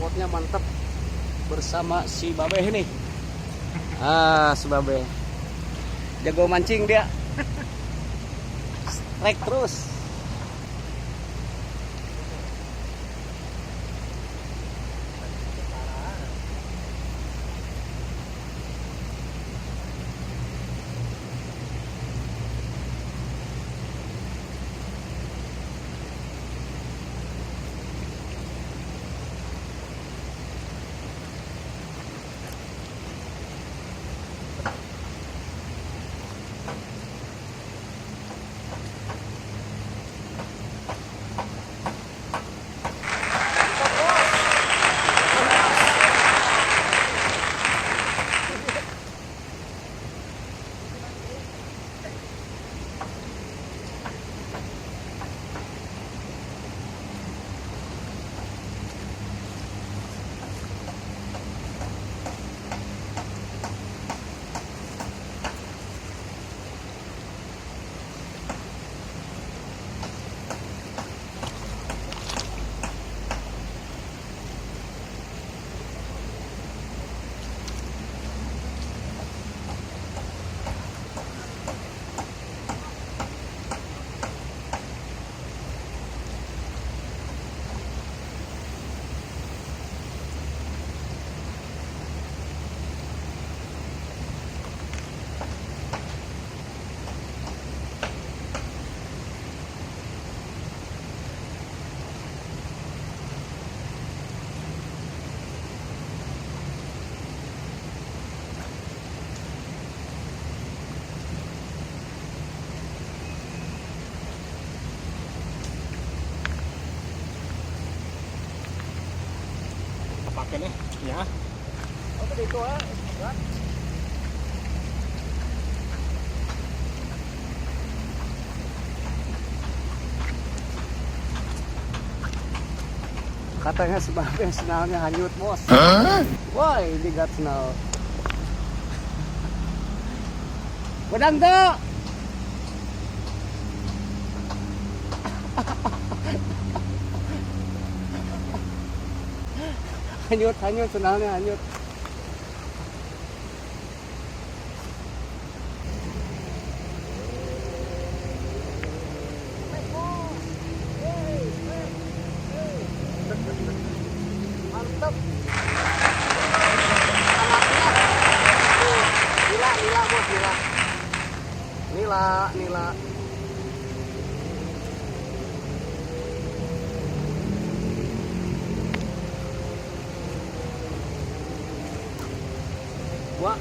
spotnya mantap bersama si Babeh ini. Si Babeh jago mancing dia. Strike terus. Pakai nih ya. Oh, tadi itu katanya sebabnya senalnya hanyut, bos. Wah, ini gat senal. Pedang tuh. Hanyut senalnya hanyut. Mantap. Nila bos, nila. Wah.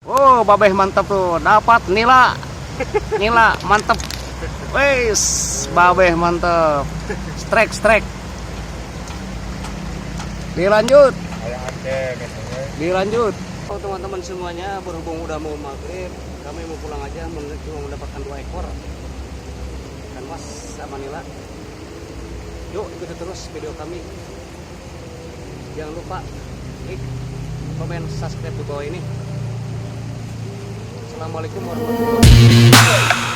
Oh, Babeh mantap tuh, dapat nila mantap. Wes, Babeh mantap. Strike. Dilanjut. Oh, teman-teman semuanya, berhubung udah mau maghrib, kami mau pulang aja, cuma mendapatkan 2 ekor ikan mas sama nila. Yuk ikuti terus video kami. Jangan lupa like, komen, subscribe di bawah ini. Assalamualaikum warahmatullahi wabarakatuh.